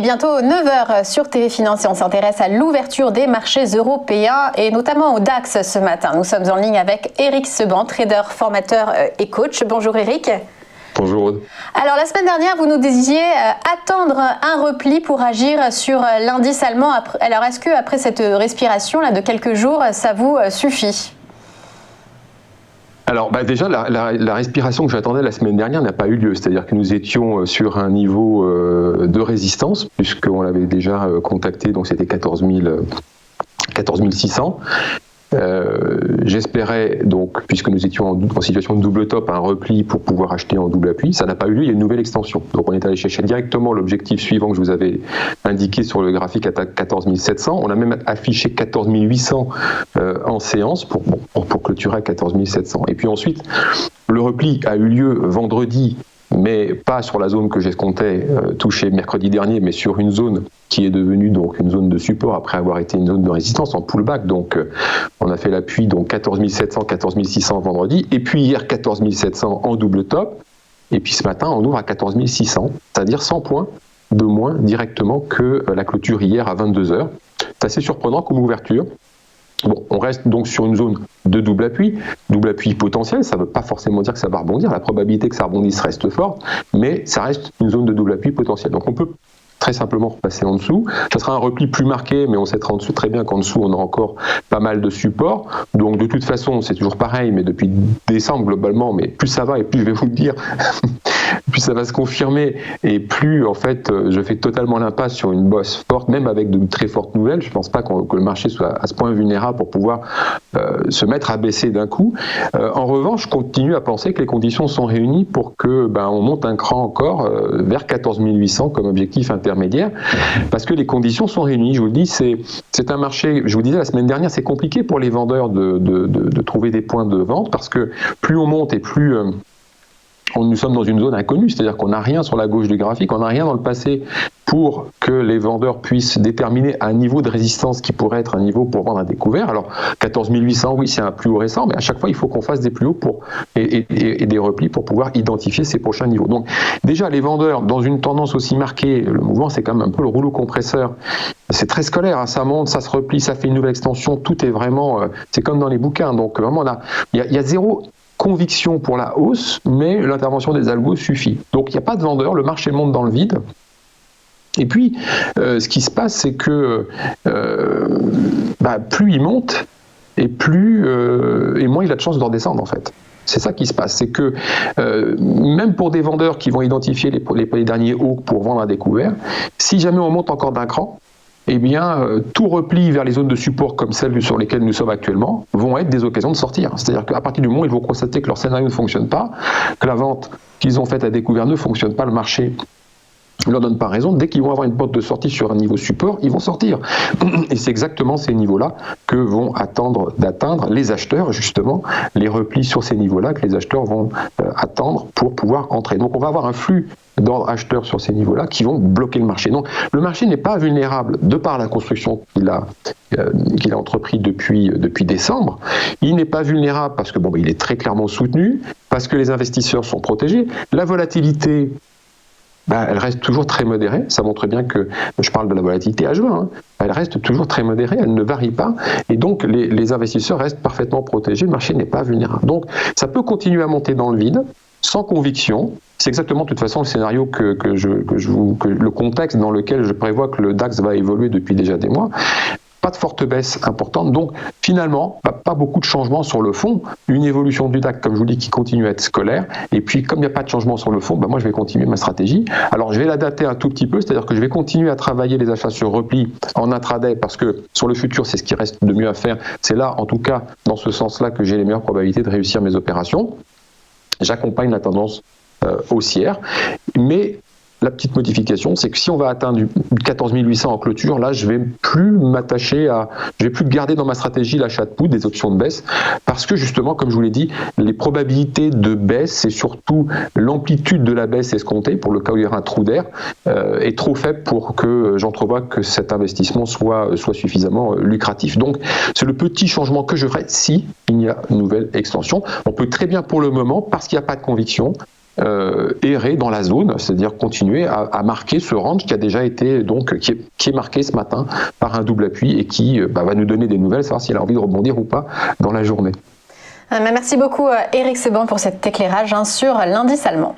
Et bientôt 9 h sur TV Finance et on s'intéresse à l'ouverture des marchés européens et notamment au DAX ce matin. Nous sommes en ligne avec Eric Seban, trader, formateur et coach. Bonjour Eric. Bonjour Aude. Alors la semaine dernière, vous nous disiez attendre un repli pour agir sur l'indice allemand. Alors est-ce que après cette respiration là de quelques jours, ça vous suffit ? Alors déjà, la respiration que j'attendais la semaine dernière n'a pas eu lieu. C'est-à-dire que nous étions sur un niveau de résistance, puisqu'on l'avait déjà contacté, donc c'était 14 600. J'espérais donc, puisque nous étions en situation de double top, un repli pour pouvoir acheter en double appui. Ça n'a pas eu lieu, il y a une nouvelle extension. Donc on est allé chercher directement l'objectif suivant que je vous avais indiqué sur le graphique à 14 700. On a même affiché 14 800 en séance pour clôturer à 14 700. Et puis ensuite, le repli a eu lieu vendredi, mais pas sur la zone que j'escomptais toucher mercredi dernier, mais sur une zone qui est devenue donc une zone de support après avoir été une zone de résistance en pullback. Donc on a fait l'appui, donc 14 700, 14 600 vendredi, et puis hier 14 700 en double top, et puis ce matin on ouvre à 14 600, c'est-à-dire 100 points de moins directement que la clôture hier à 22 h. C'est assez surprenant comme ouverture. Bon, on reste donc sur une zone de double appui potentiel, ça ne veut pas forcément dire que ça va rebondir, la probabilité que ça rebondisse reste forte, mais ça reste une zone de double appui potentiel. Donc on peut très simplement repasser en dessous. Ça sera un repli plus marqué, mais on sait très bien qu'en dessous, on a encore pas mal de supports. Donc de toute façon, c'est toujours pareil, mais depuis décembre globalement, mais plus ça va et plus je vais vous le dire, plus ça va se confirmer et plus en fait je fais totalement l'impasse sur une bosse forte, même avec de très fortes nouvelles. Je ne pense pas que le marché soit à ce point vulnérable pour pouvoir se mettre à baisser d'un coup. En revanche, je continue à penser que les conditions sont réunies pour que on monte un cran encore vers 14 800 comme objectif intermédiaire, parce que les conditions sont réunies. Je vous le dis, c'est un marché, je vous disais la semaine dernière, c'est compliqué pour les vendeurs de trouver des points de vente, parce que plus on monte et plus nous sommes dans une zone inconnue, c'est-à-dire qu'on n'a rien sur la gauche du graphique, on n'a rien dans le passé pour que les vendeurs puissent déterminer un niveau de résistance qui pourrait être un niveau pour vendre à découvert. Alors 14 800, oui, c'est un plus haut récent, mais à chaque fois il faut qu'on fasse des plus hauts et des replis pour pouvoir identifier ces prochains niveaux. Donc déjà les vendeurs, dans une tendance aussi marquée, le mouvement c'est quand même un peu le rouleau compresseur, c'est très scolaire, hein, ça monte, ça se replie, ça fait une nouvelle extension, tout est vraiment, c'est comme dans les bouquins, donc vraiment il y a zéro conviction pour la hausse, mais l'intervention des algos suffit. Donc il n'y a pas de vendeur, le marché monte dans le vide. Et puis, ce qui se passe, c'est que plus il monte, et moins il a de chances de redescendre en fait. C'est ça qui se passe, c'est que même pour des vendeurs qui vont identifier les derniers hauts pour vendre à découvert, si jamais on monte encore d'un cran, eh bien, tout repli vers les zones de support comme celles sur lesquelles nous sommes actuellement vont être des occasions de sortir. C'est-à-dire qu'à partir du moment où ils vont constater que leur scénario ne fonctionne pas, que la vente qu'ils ont faite à découvert ne fonctionne pas, le marché ne leur donne pas raison, dès qu'ils vont avoir une porte de sortie sur un niveau support, ils vont sortir. Et c'est exactement ces niveaux-là que vont attendre d'atteindre les acheteurs, justement, les replis sur ces niveaux-là que les acheteurs vont attendre pour pouvoir entrer. Donc on va avoir un flux d'ordre acheteurs sur ces niveaux-là qui vont bloquer le marché. Donc le marché n'est pas vulnérable de par la construction qu'il a entrepris depuis décembre. Il n'est pas vulnérable parce que il est très clairement soutenu, parce que les investisseurs sont protégés. La volatilité, elle reste toujours très modérée. Ça montre bien que, je parle de la volatilité à juin, elle reste toujours très modérée, elle ne varie pas, et donc les investisseurs restent parfaitement protégés, le marché n'est pas vulnérable. Donc ça peut continuer à monter dans le vide, sans conviction. C'est exactement de toute façon le scénario que le contexte dans lequel je prévois que le DAX va évoluer depuis déjà des mois. Pas de forte baisse importante, donc finalement, pas beaucoup de changements sur le fond. Une évolution du DAX, comme je vous dis, qui continue à être scolaire. Et puis, comme il n'y a pas de changement sur le fond, moi, je vais continuer ma stratégie. Alors, je vais la dater un tout petit peu, c'est-à-dire que je vais continuer à travailler les achats sur repli en intraday, parce que sur le futur, c'est ce qui reste de mieux à faire. C'est là, en tout cas, dans ce sens-là, que j'ai les meilleures probabilités de réussir mes opérations. J'accompagne la tendance haussière, mais la petite modification, c'est que si on va atteindre 14 800 en clôture, là, je vais plus garder dans ma stratégie l'achat de put, des options de baisse, parce que justement, comme je vous l'ai dit, les probabilités de baisse, c'est surtout l'amplitude de la baisse escomptée, pour le cas où il y aura un trou d'air, est trop faible pour que j'entrevoie que cet investissement soit suffisamment lucratif. Donc, c'est le petit changement que je ferai si il y a une nouvelle extension. On peut très bien pour le moment, parce qu'il n'y a pas de conviction, errer dans la zone, c'est-à-dire continuer à marquer ce range qui a déjà été qui est marqué ce matin par un double appui et qui va nous donner des nouvelles, savoir si elle a envie de rebondir ou pas dans la journée. Merci beaucoup Éric Seban pour cet éclairage sur l'indice allemand.